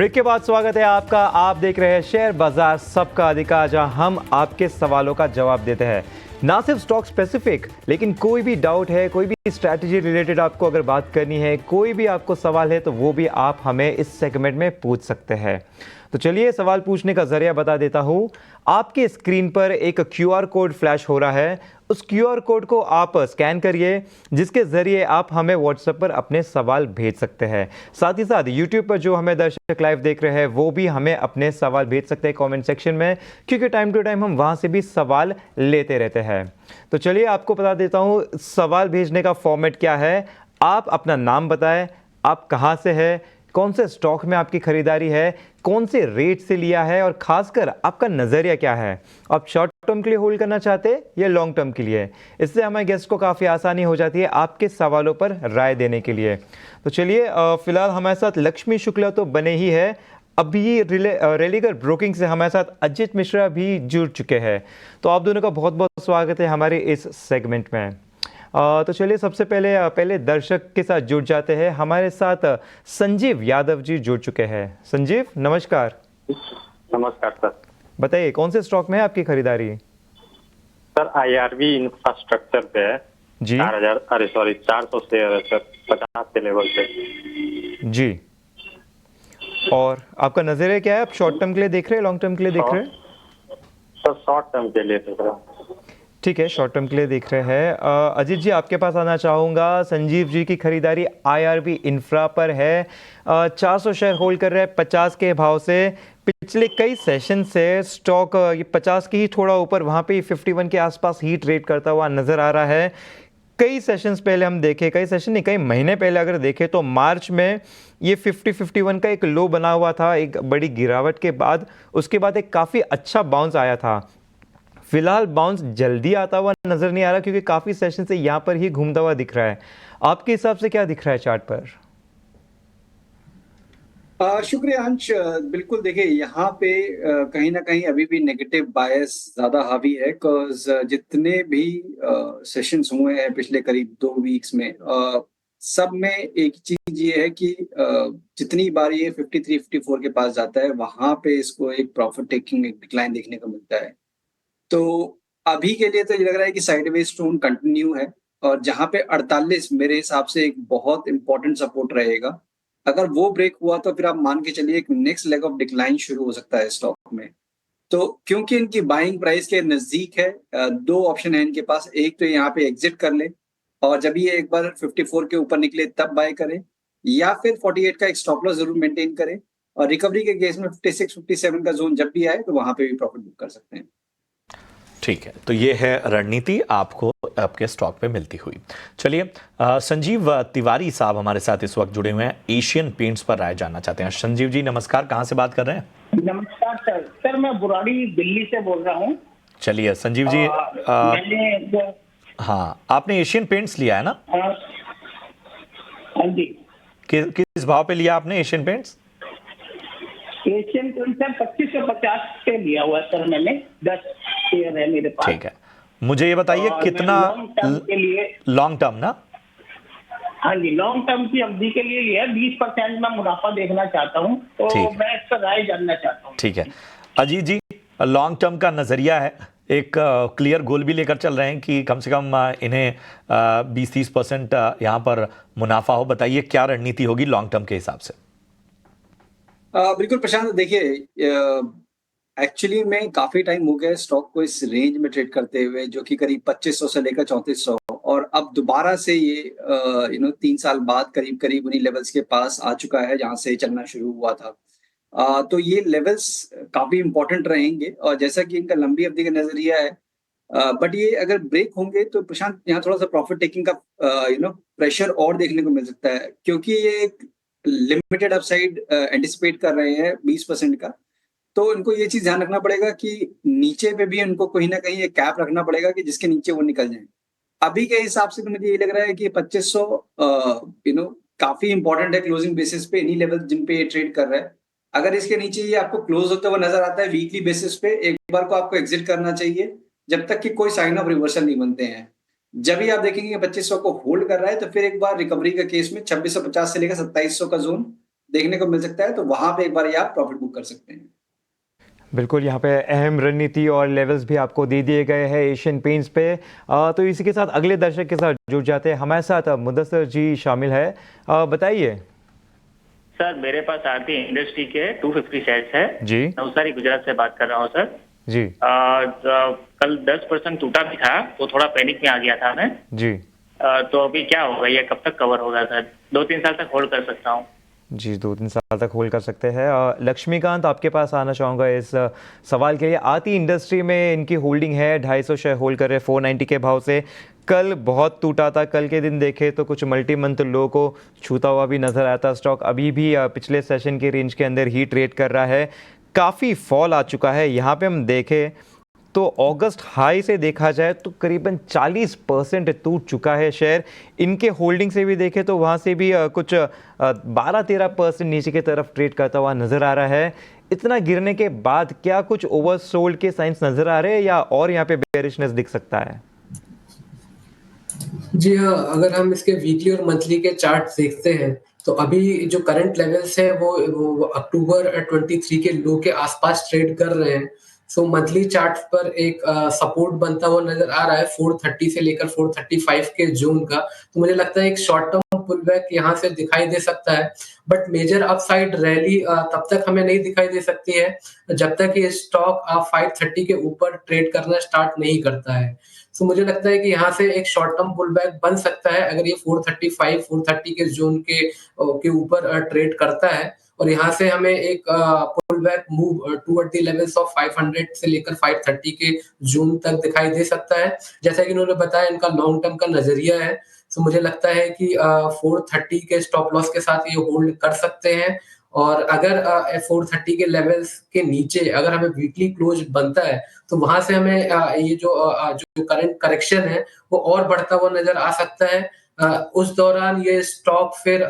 Break के बाद स्वागत है आपका। आप देख रहे हैं शेयर बाजार सबका अधिकार, जहां हम आपके सवालों का जवाब देते हैं। ना सिर्फ स्टॉक स्पेसिफिक, लेकिन कोई भी डाउट है, कोई भी स्ट्रैटेजी रिलेटेड आपको अगर बात करनी है, कोई भी आपको सवाल है, तो वो भी आप हमें इस सेगमेंट में पूछ सकते हैं। तो चलिए सवाल पूछने का जरिया बता देता हूं। आपके स्क्रीन पर एक क्यूआर कोड फ्लैश हो रहा है। उस क्यूआर कोड को आप स्कैन करिए, जिसके जरिए आप हमें व्हाट्सएप पर अपने सवाल भेज सकते हैं। साथ ही साथ यूट्यूब पर जो हमें दर्शक लाइव देख रहे हैं, वो भी हमें अपने सवाल भेज सकते हैं कमेंट सेक्शन में, क्योंकि टाइम टू टाइम हम वहां से भी सवाल लेते रहते हैं। तो चलिए आपको बता देता हूं सवाल भेजने का फॉर्मेट क्या है। आप अपना नाम बताएं, आप कहां से हैं, कौन से स्टॉक में आपकी खरीदारी है, कौन से रेट से लिया है, और खासकर आपका नज़रिया क्या है। आप शॉर्ट टर्म के लिए होल्ड करना चाहते हैं या लॉन्ग टर्म के लिए। इससे हमारे गेस्ट को काफ़ी आसानी हो जाती है आपके सवालों पर राय देने के लिए। तो चलिए फिलहाल हमारे साथ लक्ष्मी शुक्ला तो बने ही है, अभी रेलिगर ब्रोकिंग से हमारे साथ अजित मिश्रा भी जुड़ चुके हैं। तो आप दोनों का बहुत बहुत स्वागत है हमारे इस सेगमेंट में। तो चलिए सबसे पहले दर्शक के साथ जुड़ जाते हैं। हमारे साथ संजीव यादव जी जुड़ चुके हैं। संजीव नमस्कार। नमस्कार सर। बताइए कौन से स्टॉक में है आपकी खरीदारी? सर आईआरबी इंफ्रास्ट्रक्चर पे है जी 400 शेयर है सर, 50 के लेवल पे। जी, और आपका नजरिया क्या है? आप शॉर्ट टर्म के लिए देख रहे हैं, लॉन्ग टर्म के लिए देख रहे हैं? सर शॉर्ट टर्म के लिए देख रहा हूँ। ठीक है, शॉर्ट टर्म के लिए देख रहे हैं। अजीत जी आपके पास आना चाहूँगा। संजीव जी की खरीदारी आईआरबी इंफ्रा पर है। 400 शेयर होल्ड कर रहे हैं 50 के भाव से। पिछले कई सेशन से स्टॉक ये 50 की ही थोड़ा ऊपर, वहाँ पे 51 के आसपास ही ट्रेड करता हुआ नजर आ रहा है। कई सेशंस पहले हम देखे, कई सेशन नहीं, कई महीने पहले अगर देखें तो मार्च में ये 51 का एक लो बना हुआ था, एक बड़ी गिरावट के बाद। उसके बाद एक काफ़ी अच्छा बाउंस आया था। फिलहाल बाउंस जल्दी आता हुआ नजर नहीं आ रहा, क्योंकि काफी सेशन से यहां पर ही घूमता हुआ दिख रहा है। आपके हिसाब से क्या दिख रहा है चार्ट पर? शुक्रिया अंश। बिल्कुल देखिए, यहाँ पे कहीं ना कहीं अभी भी नेगेटिव बायस ज्यादा हावी है। बिकॉज जितने भी सेशंस हुए हैं पिछले करीब 2 वीक्स में, सब में एक चीज ये है कि जितनी बार ये 53-54 के पास जाता है, वहां पे इसको एक प्रॉफिट टेकिंग, एक डिक्लाइन देखने को मिलता है। तो अभी के लिए तो ये लग रहा है कि साइडवेज टोन कंटिन्यू है, और जहां पे 48 मेरे हिसाब से एक बहुत इंपॉर्टेंट सपोर्ट रहेगा। अगर वो ब्रेक हुआ तो फिर आप मान के चलिए एक नेक्स्ट लेग ऑफ डिक्लाइन शुरू हो सकता है स्टॉक में। तो क्योंकि इनकी बाइंग प्राइस के नजदीक है, दो ऑप्शन है इनके पास। एक तो यहाँ पे एग्जिट कर ले, और जब ये एक बार 54 के ऊपर निकले तब बाय करें, या फिर 48 का एक स्टॉप लॉस जरूर मेंटेन करें, और रिकवरी के केस में 56-57 का जोन जब भी आए तो वहां पे भी प्रॉफिट बुक कर सकते हैं। ठीक है, तो ये है रणनीति आपको आपके स्टॉक पे मिलती हुई। चलिए संजीव तिवारी साहब हमारे साथ इस वक्त जुड़े हुए हैं, एशियन पेंट्स पर राय जानना चाहते हैं। संजीव जी नमस्कार, कहाँ से बात कर रहे हैं? नमस्कार सर। सर मैं बुराड़ी दिल्ली से बोल रहा हूँ। चलिए संजीव जी, मैंने हाँ आपने एशियन पेंट्स लिया है ना? हाँ जी। किस भाव पे लिया आपने Asian paints? Asian paint sir 2550 पे लिया हुआ सर मैंने। 10 शेयर है मेरे पास। ठीक है, मुझे ये बताइए कितना लॉन्ग टर्म के लिए। लॉन्ग टर्म ना? हाँ जी, लॉन्ग टर्म की अवधि के लिए लिया। 20% मैं मुनाफा देखना चाहता हूँ, तो मैं इस पर राय जानना चाहता हूँ। ठीक है अजीत जी, लॉन्ग टर्म का नजरिया है, एक क्लियर गोल भी लेकर चल रहे हैं कि कम से कम इन्हें 20-30% यहाँ पर मुनाफा हो। बताइए क्या रणनीति होगी लॉन्ग टर्म के हिसाब से? बिल्कुल प्रशांत, देखिए एक्चुअली में काफी टाइम हो गया स्टॉक को इस रेंज में ट्रेड करते हुए, जो कि करीब 2500 से लेकर 3400, और अब दोबारा से ये 3 साल बाद करीब करीब उन्हीं लेवल्स के पास आ चुका है जहां से चलना शुरू हुआ था। तो ये लेवल्स काफी इंपॉर्टेंट रहेंगे, और जैसा कि इनका लंबी अवधि का नजरिया है, बट ये अगर ब्रेक होंगे तो प्रशांत यहाँ थोड़ा सा प्रॉफिट टेकिंग का प्रेशर और देखने को मिल सकता है, क्योंकि ये एक लिमिटेड अपसाइड एंटिसिपेट कर रहे हैं 20% का। तो इनको ये चीज ध्यान रखना पड़ेगा कि नीचे पे भी इनको कहीं ना कहीं एक कैप रखना पड़ेगा कि जिसके नीचे वो निकल जाए। अभी के हिसाब से तो मुझे ये लग रहा है कि 2500 काफी इंपॉर्टेंट है क्लोजिंग बेसिस पे, इन्हीं लेवल जिन पे ये ट्रेड कर रहा है। अगर इसके नीचे ये आपको क्लोज होता हुआ नजर आता है वीकली बेसिस पे, एक बार को आपको एग्जिट करना चाहिए, जब तक कि कोई साइन ऑफ रिवर्सल नहीं बनते हैं। जब भी आप देखेंगे 2500 को होल्ड कर रहा है, तो फिर एक बार रिकवरी का केस में 2650 से लेकर 2700 का जोन देखने को मिल सकता है, तो वहां पे एक बार ये आप प्रॉफिट बुक कर सकते हैं। बिल्कुल, यहाँ पे अहम रणनीति और लेवल्स भी आपको दे दिए गए हैं एशियन पेंट्स पे। तो इसी के साथ अगले दर्शक के साथ जुड़ जाते हैं। हमारे साथ मुदस्सिर जी शामिल है। बताइए सर, मेरे पास आरती इंडस्ट्री के 250 शेयर्स है जी। नवसारी गुजरात से बात कर रहा हूँ सर जी कल 10% टूटा भी था तो थोड़ा पैनिक में आ गया था मैं। जी तो अभी क्या होगा, ये कब तक कवर होगा सर? 2-3 साल तक होल्ड कर सकता हूँ। जी 2-3 साल तक होल्ड कर सकते हैं। लक्ष्मीकांत, आपके पास आना चाहूँगा इस सवाल के लिए। आती इंडस्ट्री में इनकी होल्डिंग है, 250 शेयर होल्ड कर रहे हैं 490 के भाव से। कल बहुत टूटा था, कल के दिन देखे तो कुछ मल्टी मंथ लो को छूता हुआ भी नजर आया था। स्टॉक अभी भी पिछले सेशन के रेंज के अंदर ही ट्रेड कर रहा है। काफ़ी फॉल आ चुका है। यहाँ पे हम देखें तो अगस्त हाई से देखा जाए तो करीबन 40% टूट चुका है शेयर। इनके होल्डिंग से भी देखें तो वहाँ से भी कुछ 12-13% नीचे की तरफ ट्रेड करता हुआ नज़र आ रहा है। इतना गिरने के बाद क्या कुछ ओवरसोल्ड के साइंस नज़र आ रहे हैं या और यहाँ पे बेयरिशनेस दिख सकता है? जी हाँ, अगर हम इसके वीकली और मंथली के चार्ट देखते हैं तो अभी जो करंट लेवल्स है वो अक्टूबर 23 के लो के आसपास ट्रेड कर रहे हैं। सो मंथली चार्ट पर एक सपोर्ट बनता हुआ नजर आ रहा है 430 से लेकर 435 के जोन का। तो मुझे लगता है एक शॉर्ट टर्म पुल बैक यहाँ से दिखाई दे सकता है, बट मेजर अपसाइड रैली तब तक हमें नहीं दिखाई दे सकती है जब तक ये स्टॉक 530 के ऊपर ट्रेड करना स्टार्ट नहीं करता है। तो मुझे लगता है कि यहाँ से एक शॉर्ट टर्म पुल बैक बन सकता है अगर ये 435 430 के जोन के ऊपर ट्रेड करता है, और यहाँ से हमें एक pull back move toward the levels of 500 से लेकर 530 के जोन तक दिखाई दे सकता है। जैसा कि इन्होंने बताया इनका लॉन्ग टर्म का नजरिया है, तो मुझे लगता है कि 430 के स्टॉप लॉस के साथ ये होल्ड कर सकते हैं। और अगर 430 के लेवल्स के नीचे अगर हमें वीकली क्लोज बनता है तो वहां से हमें ये जो करंट करेक्शन है वो और बढ़ता हुआ नजर आ सकता है। उस दौरान ये स्टॉक फिर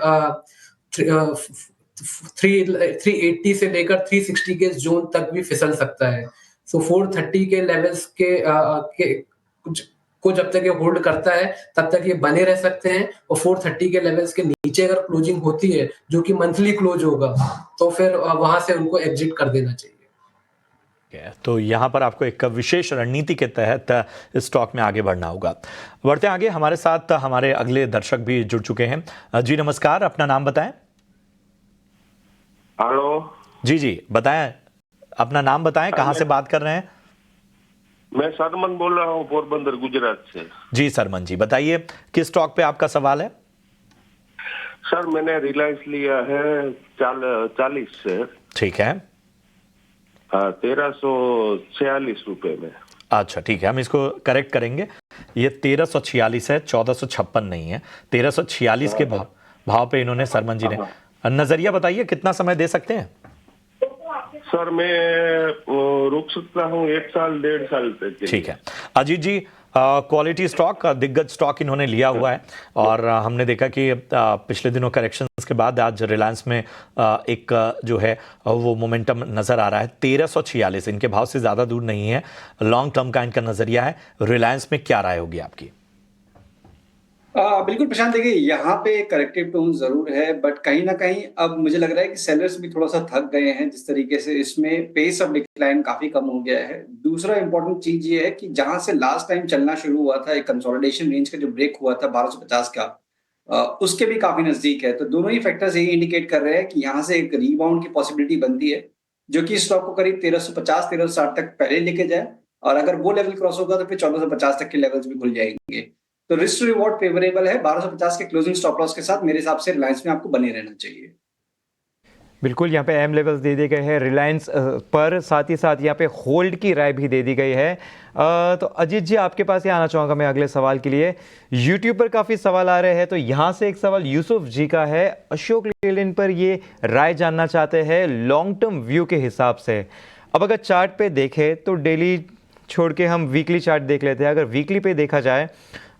380 से लेकर 360 के जोन तक भी फिसल सकता है। सो 430 के लेवल्स को जब तक ये होल्ड करता है तब तक ये बने रह सकते हैं, और 430 के लेवल्स के नीचे अगर क्लोजिंग होती है जो कि मंथली क्लोज होगा तो फिर वहां से उनको एग्जिट कर देना चाहिए। तो यहाँ पर आपको एक विशेष रणनीति के तहत स्टॉक में आगे बढ़ना होगा। बढ़ते आगे, हमारे साथ हमारे अगले दर्शक भी जुड़ चुके हैं। जी नमस्कार, अपना नाम बताएं। हेलो जी बताएं, अपना नाम बताएं, कहां से बात कर रहे हैं? मैं सरमन बोल रहा हूँ पोरबंदर गुजरात से। जी सरमन जी, बताइए किस स्टॉक पे आपका सवाल है? सर मैंने रिलायंस लिया है 40 शेयर। ठीक है। 1346 रुपए में। अच्छा ठीक है, हम इसको करेक्ट करेंगे। ये 1346 है, 1456 नहीं है। 1346 के भाव पे इन्होंने सरमन जी ने नजरिया बताइए कितना समय दे सकते हैं? सर मैं रुक सकता हूँ 1 साल 1.5 साल तक। ठीक है अजीत जी, क्वालिटी स्टॉक, दिग्गज स्टॉक इन्होंने लिया हुआ है और हमने देखा कि पिछले दिनों करेक्शंस के बाद आज रिलायंस में एक जो है वो मोमेंटम नजर आ रहा है। 1346 इनके भाव से ज्यादा दूर नहीं है। लॉन्ग टर्म का इनका नजरिया है। रिलायंस में क्या राय होगी आपकी? बिल्कुल प्रशांत, देखिए यहाँ पे करेक्टिव टोन जरूर है, बट कहीं ना कहीं अब मुझे लग रहा है कि सेलर्स भी थोड़ा सा थक गए हैं। जिस तरीके से इसमें पेस ऑफ डिक्लाइन काफी कम हो गया है। दूसरा इंपॉर्टेंट चीज ये है कि जहां से लास्ट टाइम चलना शुरू हुआ था, एक कंसोलिडेशन रेंज का जो ब्रेक हुआ था 1250 का, उसके भी काफी नजदीक है। तो दोनों ही फैक्टर्स यही इंडिकेट कर रहे हैं कि यहाँ से एक रीबाउंड की पॉसिबिलिटी बनती है, जो कि स्टॉक को करीब 1350 1360 तक पहले लेके जाए, और अगर वो लेवल क्रॉस होगा तो फिर 1450 तक के लेवल्स भी खुल जाएंगे। तो रिस्क टू रिवॉर्ड फेवरेबल है। 1250 के क्लोजिंग स्टॉप लॉस के साथ मेरे हिसाब से रिलायंस में आपको बने रहना चाहिए। बिल्कुल, यहाँ पे एम लेवल्स दे दिए गए हैं रिलायंस पर, साथ ही साथ यहाँ पे होल्ड की राय भी दे दी गई है। तो अजीत जी, आपके पास ही आना चाहूँगा मैं अगले सवाल के लिए। यूट्यूब पर काफ़ी सवाल आ रहे हैं, तो यहाँ से एक सवाल यूसुफ जी का है। अशोक लेलैंड पर ये राय जानना चाहते हैं लॉन्ग टर्म व्यू के हिसाब से। अब अगर चार्ट पे देखें तो डेली छोड़ के हम वीकली चार्ट देख लेते हैं। अगर वीकली पे देखा जाए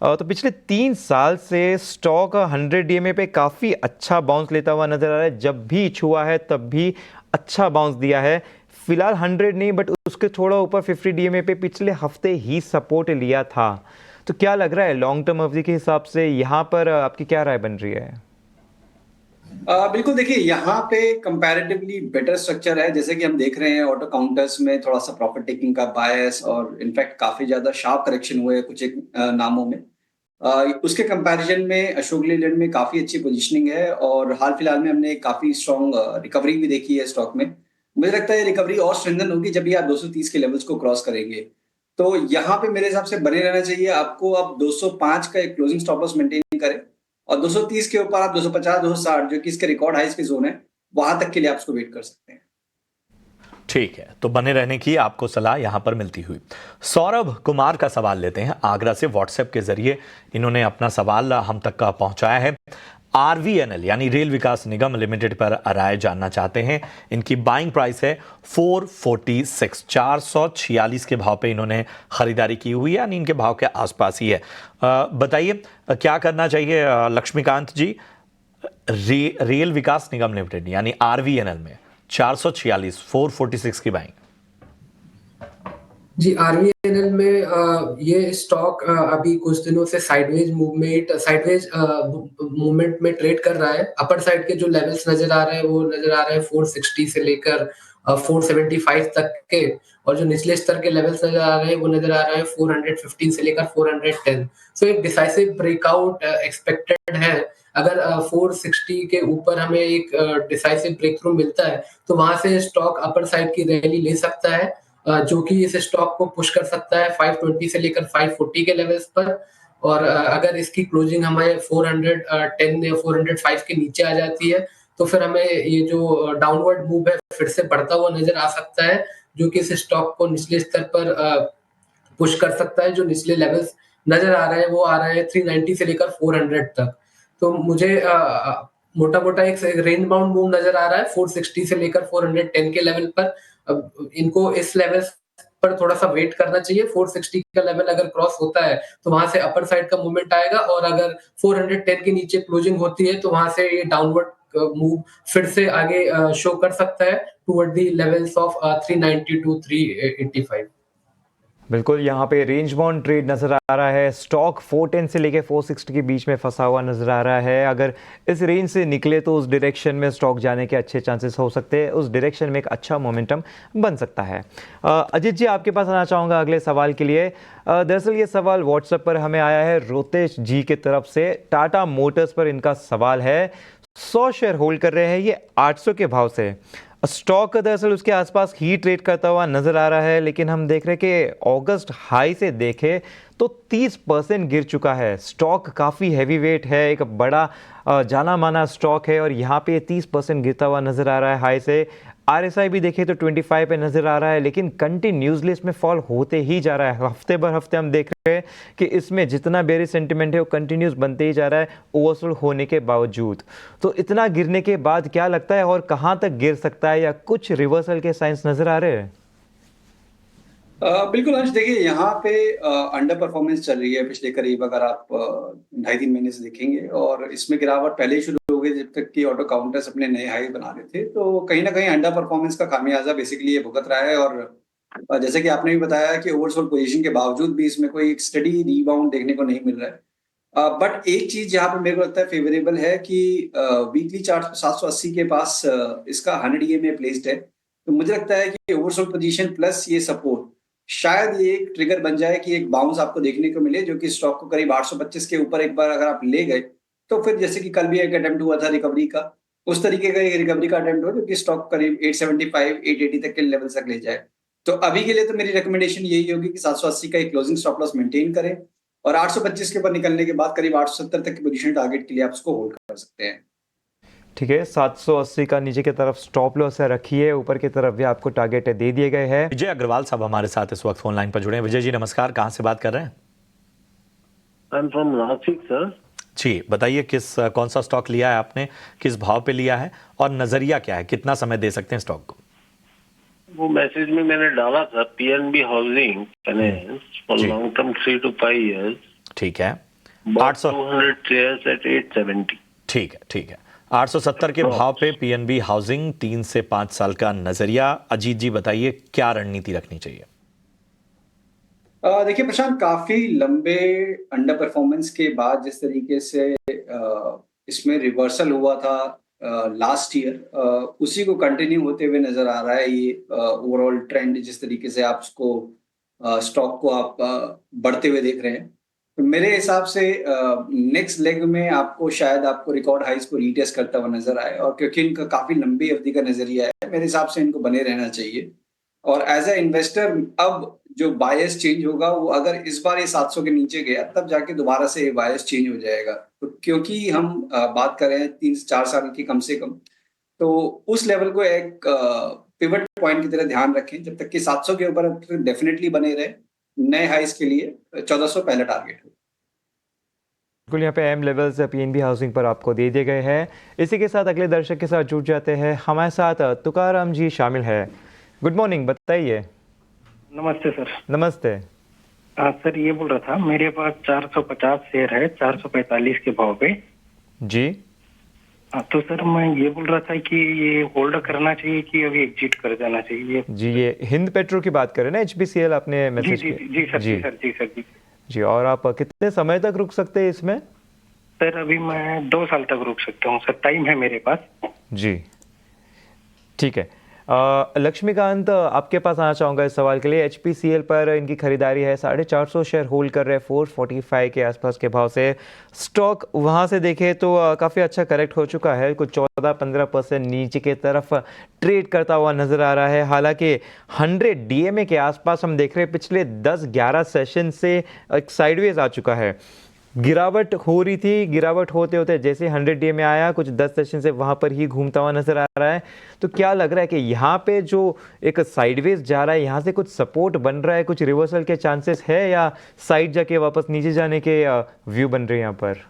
तो पिछले 3 साल से स्टॉक 100 DMA पे काफ़ी अच्छा बाउंस लेता हुआ नजर आ रहा है। जब भी छुआ है तब भी अच्छा बाउंस दिया है। फिलहाल 100 नहीं, बट उसके थोड़ा ऊपर 50 DMA पे पिछले हफ्ते ही सपोर्ट लिया था। तो क्या लग रहा है लॉन्ग टर्म अवधि के हिसाब से यहाँ पर आपकी क्या राय बन रही है? बिल्कुल देखिए यहाँ पे कंपैरेटिवली बेटर स्ट्रक्चर है, जैसे कि हम देख रहे हैं ऑटो काउंटर्स में थोड़ा सा प्रॉफिट टेकिंग का बायस और इनफैक्ट काफी ज्यादा शार्प करेक्शन हुए हैं कुछ एक नामों में। उसके कंपैरिजन में अशोक लीलैंड में काफी अच्छी पोजीशनिंग है और हाल फिलहाल में हमने काफी स्ट्रॉन्ग रिकवरी भी देखी है स्टॉक में। मुझे लगता है रिकवरी और स्ट्रेंथन होगी जब भी आप 230 के लेवल्स को क्रॉस करेंगे। तो यहाँ पे मेरे हिसाब से बने रहना चाहिए आपको। अब 205 का एक क्लोजिंग स्टॉप लॉस मेंटेन करें और 230 के ऊपर आप 250 260 जो कि इसके रिकॉर्ड हाइस के जोन है, वहां तक के लिए आप इसको वेट कर सकते हैं। ठीक है, तो बने रहने की आपको सलाह यहां पर मिलती हुई। सौरभ कुमार का सवाल लेते हैं आगरा से। व्हाट्सएप के जरिए इन्होंने अपना सवाल हम तक का पहुंचाया है। आरवीएनएल यानी रेल विकास निगम लिमिटेड पर राय जानना चाहते हैं। इनकी बाइंग प्राइस है 446, 446 के भाव पे इन्होंने खरीदारी की हुई है, यानी इनके भाव के आसपास ही है। बताइए क्या करना चाहिए लक्ष्मीकांत जी। रेल विकास निगम लिमिटेड यानी आरवीएनएल में 446, 446 की बाइंग। जी, आरवीएनएल में ये स्टॉक अभी कुछ दिनों से साइडवेज मूवमेंट में ट्रेड कर रहा है। अपर साइड के जो लेवल्स नजर आ रहे हैं वो नजर आ रहे हैं 460 से लेकर 475 तक के, और जो निचले स्तर के लेवल्स नजर आ रहे हैं वो नजर आ रहे हैं 415 से लेकर 410। सो एक डिसाइसिव ब्रेकआउट एक्सपेक्टेड है। अगर 460 के ऊपर हमें एक डिसाइसिव ब्रेक थ्रू मिलता है तो वहां से स्टॉक अपर साइड की रैली ले सकता है, जो कि इस स्टॉक को पुश कर सकता है 520 से लेकर 540 के लेवल्स पर। और अगर इसकी क्लोजिंग हमें 410 या 405 के नीचे आ जाती है तो फिर हमें ये जो डाउनवर्ड मूव है फिर से बढ़ता हुआ नजर आ सकता है, जो कि इस स्टॉक को निचले स्तर पर पुश कर सकता है। जो निचले लेवल्स नजर आ रहे हैं वो आ रहे हैं 390 से लेकर 400 तक। तो मुझे मोटा मोटा एक रेंज बाउंड मूव नजर आ रहा है 460 से लेकर 410 के लेवल पर। अब इनको इस लेवल पर थोड़ा सा वेट करना चाहिए। 460 का लेवल अगर क्रॉस होता है तो वहां से अपर साइड का मूवमेंट आएगा, और अगर 410 के नीचे क्लोजिंग होती है तो वहां से ये डाउनवर्ड मूव फिर से आगे शो कर सकता है toward the levels of 390 to 385। बिल्कुल, यहाँ पे रेंज बाउंड ट्रेड नज़र आ रहा है। स्टॉक 410 से लेके 460 के बीच में फंसा हुआ नज़र आ रहा है। अगर इस रेंज से निकले तो उस डायरेक्शन में स्टॉक जाने के अच्छे चांसेस हो सकते हैं। उस डायरेक्शन में एक अच्छा मोमेंटम बन सकता है। अजीत जी, आपके पास आना चाहूँगा अगले सवाल के लिए। दरअसल ये सवाल व्हाट्सएप पर हमें आया है रोतेश जी की तरफ से। टाटा मोटर्स पर इनका सवाल है। 100 शेयर होल्ड कर रहे हैं ये 800 के भाव से। स्टॉक दरअसल उसके आसपास ही ट्रेड करता हुआ नजर आ रहा है, लेकिन हम देख रहे हैं कि अगस्त हाई से देखें तो 30% गिर चुका है। स्टॉक काफ़ी हैवी वेट है, एक बड़ा जाना माना स्टॉक है और यहाँ पे 30% गिरता हुआ नजर आ रहा है हाई से। आरएसआई भी देखें तो 25 पे नजर आ रहा है, लेकिन कंटिन्यूसली इसमें फॉल होते ही जा रहा है। हफ्ते भर हफ्ते हम देख रहे हैं कि इसमें जितना बेरिश सेंटिमेंट है वो कंटिन्यूस बनते ही जा रहा है ओवरसोल्ड होने के बावजूद। तो इतना गिरने के बाद क्या लगता है और कहां तक गिर सकता है, या कुछ रिवर्सल के साइंस नजर आ रहे हैं? बिल्कुल अंश, देखिए यहाँ पे अंडर परफॉर्मेंस चल रही है पिछले करीब अगर आप 2.5-3 महीने से देखेंगे, और इसमें गिरावट पहले ही शुरू हो गई जब तक कि ऑटो काउंटर्स अपने नए हाई बना रहे थे। तो कहीं ना कहीं अंडर परफॉर्मेंस का खामियाजा बेसिकली ये भुगत रहा है। और जैसे कि आपने भी बताया कि ओवरसोल्ड पोजीशन के बावजूद भी इसमें कोई एक स्टडी रीबाउंड देखने को नहीं मिल रहा है। बट एक चीज यहाँ पे मेरे को लगता है फेवरेबल है कि वीकली चार्ट 780 के पास इसका 100 EMA प्लेस्ड है। तो मुझे लगता है कि ओवरसोल्ड पोजीशन प्लस ये सपोर्ट शायद ये एक ट्रिगर बन जाए कि एक बाउंस आपको देखने को मिले, जो कि स्टॉक को करीब 825 के ऊपर एक बार अगर आप ले गए तो फिर जैसे कि कल भी एक अटेम्प्ट हुआ था रिकवरी का, उस तरीके का एक रिकवरी का अटेम्प्ट हो जो कि स्टॉक करीब 875 880 तक के लेवल तक ले जाए। तो अभी के लिए तो मेरी रिकमेंडेशन यही होगी कि 780 का एक क्लोजिंग स्टॉप लॉस मेंटेन करें और 825 के ऊपर निकलने के बाद करीब 870 तक की पोजीशन टारगेट के लिए आप उसको होल्ड कर सकते हैं। ठीक है, 780 का नीचे की तरफ स्टॉप लॉस है रखिए, ऊपर की तरफ भी आपको टारगेट दे दिए गए हैं। विजय अग्रवाल साहब हमारे साथ इस वक्त फोन लाइन पर जुड़े हैं। विजय जी नमस्कार, कहां से बात कर रहे हैं? I am from Nashik sir. जी बताइए, कौन सा स्टॉक लिया है आपने, किस भाव पे लिया है और नजरिया क्या है, कितना समय दे सकते हैं स्टॉक को? वो मैसेज में मैंने डाला था PNB housing finance for long term 3 to 5 years। ठीक है, 800 शेयर्स एट 870। ठीक है, ठीक है। 870 के भाव पे पीएनबी हाउसिंग, 3 से 5 साल का नजरिया। अजीत जी बताइए क्या रणनीति रखनी चाहिए? देखिए प्रशांत, काफी लंबे अंडर परफॉर्मेंस के बाद जिस तरीके से इसमें रिवर्सल हुआ था लास्ट ईयर उसी को कंटिन्यू होते हुए नजर आ रहा है। ये ओवरऑल ट्रेंड जिस तरीके से आप उसको स्टॉक को आप बढ़ते हुए देख रहे हैं, तो मेरे हिसाब से नेक्स्ट लेग में आपको शायद आपको रिकॉर्ड हाइस को रीटेस्ट करता हुआ नजर आए, और क्योंकि इनका काफी लंबी अवधि का नजरिया है, मेरे हिसाब से इनको बने रहना चाहिए। और एज ए इन्वेस्टर अब जो बायस चेंज होगा वो अगर इस बार ये 700 के नीचे गया तब जाके दोबारा से ये बायस चेंज हो जाएगा। तो क्योंकि हम बात कर रहे हैं 3 से 4 साल की कम से कम, तो उस लेवल को एक पिवट पॉइंट की तरह ध्यान रखें। जब तक कि 700 के ऊपर डेफिनेटली बने रहे, नए हाइस के लिए 1400 पहला टारगेट हो। बिल्कुल, यहाँ पे एम लेवल्स पीएनबी हाउसिंग पर आपको दे दिए गए हैं। इसी के साथ अगले दर्शक के साथ जुड़ जाते हैं। हमारे साथ तुकाराम जी शामिल है। गुड मॉर्निंग, बताइए। नमस्ते सर। नमस्ते। सर ये बोल रहा था, मेरे पास 450 शेयर है 445 के भाव पे जी। तो सर मैं ये बोल रहा था कि ये होल्ड करना चाहिए कि अभी एग्जिट कर जाना चाहिए। जी, ये हिंद पेट्रो की बात करें ना, HPCL आपने मैसेज जी जी सर जी सर जी सर जी जी। और आप कितने समय तक रुक सकते हैं इसमें? सर अभी मैं 2 साल तक रुक सकता हूँ सर, टाइम है मेरे पास। जी, ठीक है। लक्ष्मीकांत, आपके पास आना चाहूँगा इस सवाल के लिए। HPCL पर इनकी खरीदारी है, 450 शेयर होल्ड कर रहे हैं 445 के आसपास के भाव से। स्टॉक वहाँ से देखें तो काफ़ी अच्छा करेक्ट हो चुका है, कुछ 14-15% नीचे की तरफ ट्रेड करता हुआ नज़र आ रहा है। हालांकि 100 DMA के आसपास हम देख रहे हैं पिछले 10-11 सेशन से एक साइडवेज आ चुका है। गिरावट हो रही थी, गिरावट होते होते जैसे 100 DMA आया, कुछ 10 सेशन से वहाँ पर ही घूमता हुआ नज़र आ रहा है। तो क्या लग रहा है कि यहाँ पे जो एक साइडवेज जा रहा है, यहाँ से कुछ सपोर्ट बन रहा है, कुछ रिवर्सल के चांसेस है, या साइड जाके वापस नीचे जाने के व्यू बन रहे हैं यहाँ पर?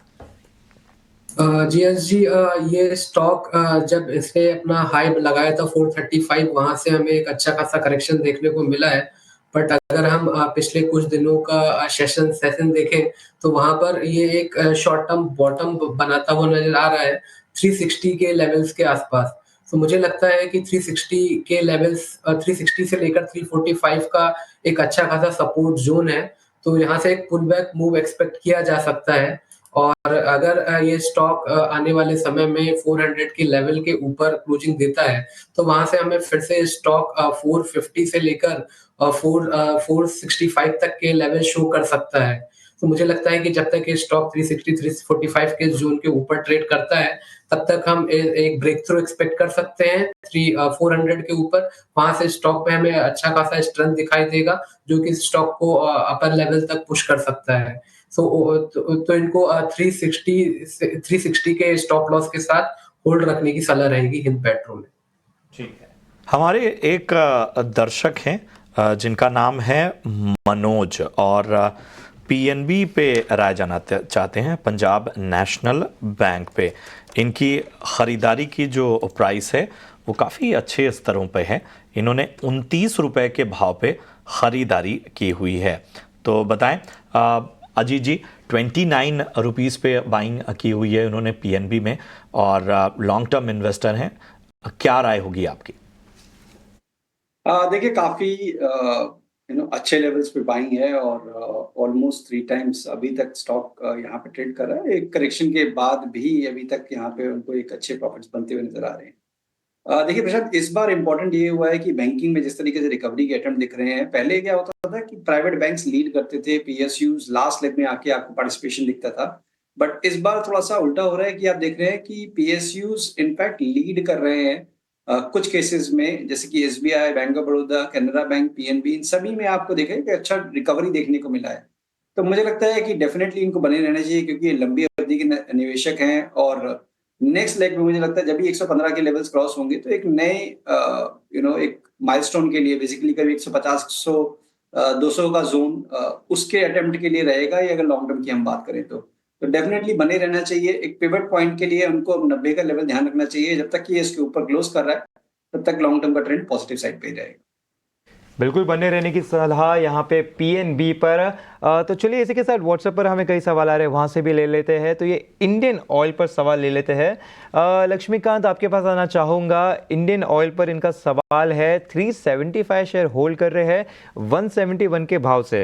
जी ये स्टॉक जब इसने अपना हाई लगाया था 435, वहां से हमें एक अच्छा खासा करेक्शन देखने को मिला है। बट अगर हम पिछले कुछ दिनों का सेशन देखें तो वहां पर ये एक शॉर्ट टर्म बॉटम बनाता हुआ नजर आ रहा है 360 के लेवल्स के आसपास। तो मुझे लगता है कि 360 के लेवल्स 360 से लेकर 345 का एक अच्छा खासा सपोर्ट जोन है। तो यहाँ से एक पुल बैक मूव एक्सपेक्ट किया जा सकता है। और अगर ये स्टॉक आने वाले समय में 400 के लेवल के ऊपर क्लोजिंग देता है तो वहां से हमें फिर से स्टॉक 450 से लेकर 465 तक के लेवल शो कर सकता है। तो मुझे लगता है कि जब तक ये स्टॉक 360-345 के जोन के ऊपर ट्रेड करता है तब तक हम एक ब्रेक थ्रू एक्सपेक्ट कर सकते हैं 400 के ऊपर। वहां से स्टॉक में हमें अच्छा खासा स्ट्रेंथ दिखाई देगा जो कि स्टॉक को अपर लेवल तक पुश कर सकता है। तो इनको 360 के स्टॉप लॉस के साथ होल्ड रखने की सलाह रहेगी हिंद पेट्रो में। ठीक है। हमारे एक दर्शक हैं जिनका नाम है मनोज, और PNB पे राय जानना चाहते हैं, पंजाब नेशनल बैंक पे। इनकी खरीदारी की जो प्राइस है वो काफ़ी अच्छे स्तरों पे है। इन्होंने 29 रुपए के भाव पे खरीदारी की हुई है। तो बताएं अजीत जी, 29 रुपीज़ पे बाइंग की हुई है उन्होंने PNB में, और लॉन्ग टर्म इन्वेस्टर हैं, क्या राय होगी आपकी? देखिए काफी अच्छे लेवल्स पे बाइंग है, और ऑलमोस्ट 3 टाइम्स अभी तक स्टॉक यहाँ पे ट्रेड कर रहा है। एक करेक्शन के बाद भी अभी तक यहाँ पे उनको एक अच्छे प्रॉफिट्स बनते हुए नजर आ रहे हैं। देखिए प्रशांत, इस बार इम्पोर्टेंट ये हुआ है कि बैंकिंग में जिस तरीके से रिकवरी के अटेम्प्ट दिख रहे हैं, पहले क्या होता था कि प्राइवेट बैंक्स लीड करते थे, PSUs लास्ट लेग में आके आपको पार्टिसिपेशन दिखता था। बट इस बार थोड़ा सा उल्टा हो रहा है कि आप देख रहे हैं कि PSUs इनफैक्ट लीड कर रहे हैं कुछ केसेस में, जैसे कि SBI, bank of Baroda, Canara bank, PNB, इन सभी में आपको देखें कि अच्छा रिकवरी देखने को मिला है। तो मुझे लगता है कि डेफिनेटली इनको बने रहना चाहिए, क्योंकि ये लंबी अवधि के निवेशक हैं, और नेक्स्ट लेग में मुझे लगता है जब भी 115 के लेवल्स क्रॉस होंगे तो एक नए एक माइलस्टोन के लिए बेसिकली कभी 150 200 का जोन उसके अटेम्प्ट के लिए रहेगा, ये अगर लॉन्ग टर्म की हम बात करें तो डेफिनेटली बने रहना चाहिए। एक पिवट पॉइंट के लिए उनको 90 का लेवल ध्यान रखना चाहिए। जब तक कि ये इसके ऊपर क्लोज कर रहा है तब तक लॉन्ग टर्म का ट्रेंड पॉजिटिव साइड पे ही रहेगा। बिल्कुल बने रहने की सलाह यहाँ पे पीएनबी पर। तो चलिए इसी के साथ व्हाट्सएप पर हमें कई सवाल आ रहे हैं, वहाँ से भी ले लेते हैं। तो ये इंडियन ऑयल पर सवाल ले लेते हैं। लक्ष्मीकांत, आपके पास आना चाहूँगा। इंडियन ऑयल पर इनका सवाल है, 375 शेयर होल्ड कर रहे हैं 171 के भाव से।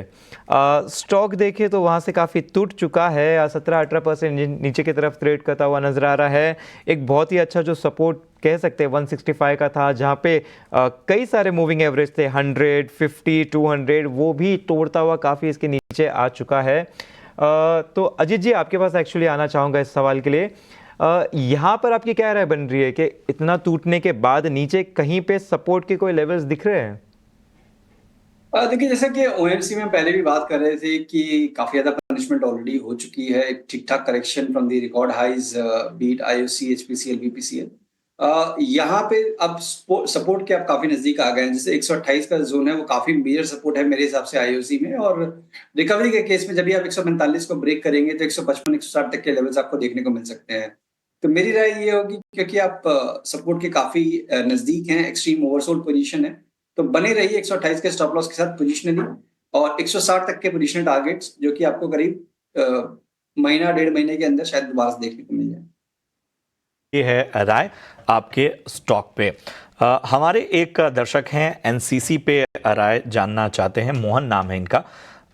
स्टॉक देखें तो वहाँ से काफ़ी टूट चुका है, 17-18% नीचे की तरफ ट्रेड करता हुआ नजर आ रहा है। एक बहुत ही अच्छा जो सपोर्ट कह सकते हैं 165 का था, जहाँ पे कई सारे मूविंग एवरेज थे 100, 50, 200, वो भी तोड़ता हुआ काफ़ी इसके नीचे आ चुका है। तो अजीत जी, आपके पास एक्चुअली आना चाहूँगा इस सवाल के लिए। यहाँ पर आपकी क्या राय बन रही है कि इतना टूटने के बाद नीचे कहीं पे सपोर्ट के कोई लेवल्स दिख रहे हैं? देखिए, जैसा कि ओएमसी में पहले भी बात कर रहे थे कि काफी ज्यादा पनिशमेंट ऑलरेडी हो चुकी है, एक ठीक ठाक correction from the record highs, beat IOC, HPCL, BPCL. यहाँ पे अब सपोर्ट के आप काफी नजदीक आ गए हैं। जैसे 128 का जोन है, वो काफी मेजर सपोर्ट है मेरे हिसाब से आईओसी में। और रिकवरी के केस में जब भी आप 145 को ब्रेक करेंगे तो 155, 160 तक के लेवल्स आपको देखने को मिल सकते हैं। तो मेरी राय ये होगी, क्योंकि आप सपोर्ट के काफी नजदीक हैं, एक्सट्रीम ओवरसोल्ड पोजीशन है, तो बने रहिए 128 के स्टॉप लॉस के साथ पोजिशनली, और 160 तक के पोजिशनल टारगेट्स जो कि आपको करीब महीना 1.5 महीने के अंदर शायद दोबारा से देखने को मिल जाए। ये है राय आपके स्टॉक पे। हमारे एक दर्शक हैं एनसीसी पे राय जानना चाहते हैं, मोहन नाम है इनका।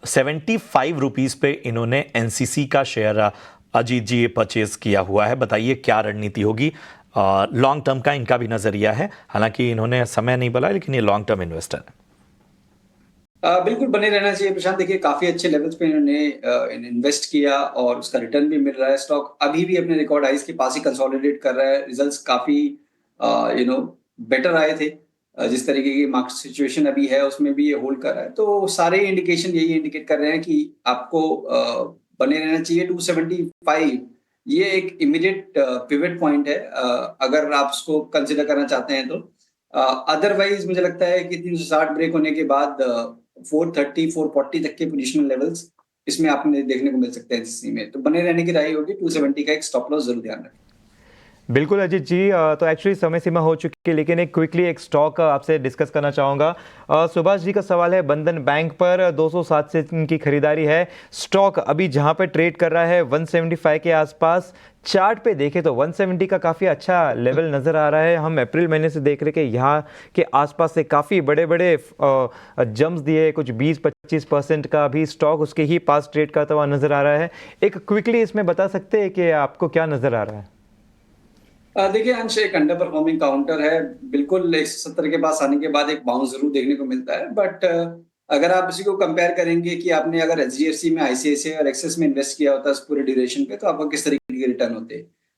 75 रुपीज़ पे इन्होंने एनसीसी का शेयर अजीत जी परचेज किया हुआ है। बताइए क्या रणनीति होगी। लॉन्ग टर्म का इनका भी नजरिया है, हालांकि इन्होंने समय नहीं बोला, लेकिन ये लॉन्ग टर्म इन्वेस्टर है। बिल्कुल बने रहना चाहिए प्रशांत। देखिए, काफी अच्छे लेवल्स पे इन्होंने इन्वेस्ट किया और उसका रिटर्न भी मिल रहा है। स्टॉक अभी भी अपने रिकॉर्ड हाइज के पास ही कंसोलिडेट कर रहा है। रिजल्ट्स काफी बेटर आए थे। जिस तरीके की मार्केट सिचुएशन अभी है उसमें भी ये होल्ड कर रहा है। तो सारे इंडिकेशन यही इंडिकेट कर रहे हैं कि आपको बने रहना चाहिए। 275 ये एक इमीडिएट पिवट पॉइंट है, अगर आप उसको कंसिडर करना चाहते हैं तो। अदरवाइज मुझे लगता है कि 360 ब्रेक होने के बाद 430, 440 तक के पोजिशनल लेवल्स इसमें आपने देखने को मिल सकते हैं एनसीसी में। तो बने रहने की राय होगी, 270 का एक स्टॉप लॉस जरूर ध्यान रखें। बिल्कुल अजीत जी, तो एक्चुअली समय सीमा हो चुकी है, लेकिन एक क्विकली एक स्टॉक आपसे डिस्कस करना चाहूँगा। सुभाष जी का सवाल है, बंधन बैंक पर 207 से इनकी खरीदारी है। स्टॉक अभी जहाँ पर ट्रेड कर रहा है 175 के आसपास। चार्ट पे देखें तो 170 का काफ़ी अच्छा लेवल नज़र आ रहा है। हम अप्रैल महीने से देख रहे कि यहाँ के आसपास से काफ़ी बड़े बड़े जंप्स दिए, कुछ 20-25% का भी स्टॉक उसके ही पास ट्रेड करता हुआ नज़र आ रहा है। एक क्विकली इसमें बता सकते हैं कि आपको क्या नज़र आ रहा है? देखिए अंश, एक अंडर परफॉर्मिंग काउंटर है। बिल्कुल 170 के पास आने के बाद एक बाउंस जरूर देखने को मिलता है, बट अगर आप इसी को कंपेयर करेंगे कि आपने अगर एचडीएफसी में, आईसीआईसीआई और एक्सिस में इन्वेस्ट किया होता है पूरे ड्यूरेशन पे, तो आपको किस तरीके के रिटर्न होते।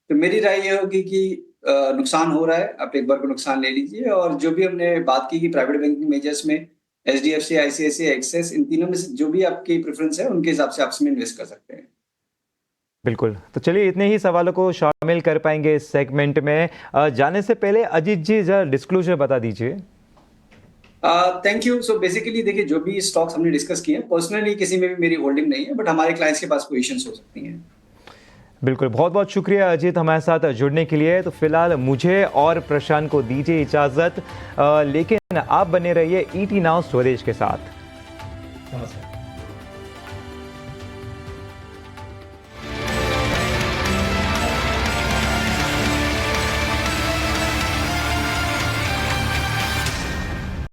तो मेरी राय ये होगी कि नुकसान हो रहा है, आप एक बार को नुकसान ले लीजिए। और जो भी हमने बात की कि प्राइवेट बैंकिंग मेजर्स में एचडीएफसी, आईसीआईसीआई, एक्सिस, इन तीनों में से जो भी आपकी प्रेफरेंस है उनके हिसाब से आप इसमें इन्वेस्ट कर सकते हैं। बिल्कुल, तो चलिए इतने ही सवालों को शामिल कर पाएंगे इस सेगमेंट में। जाने से पहले अजीत जी जरा डिस्क्लोजर बता दीजिए। Thank you. सो बेसिकली देखिए, जो भी स्टॉक्स हमने डिस्कस किए हैं, पर्सनली किसी में भी मेरी होल्डिंग नहीं है, बट हमारे क्लाइंट्स के पास पोजीशंस हो सकती हैं। बिल्कुल, बहुत बहुत शुक्रिया अजीत हमारे साथ जुड़ने के लिए। तो फिलहाल मुझे और प्रशांत को दीजिए इजाज़त, लेकिन आप बने रहिए ईटी नाउ स्वदेश के साथ। नमस्कार।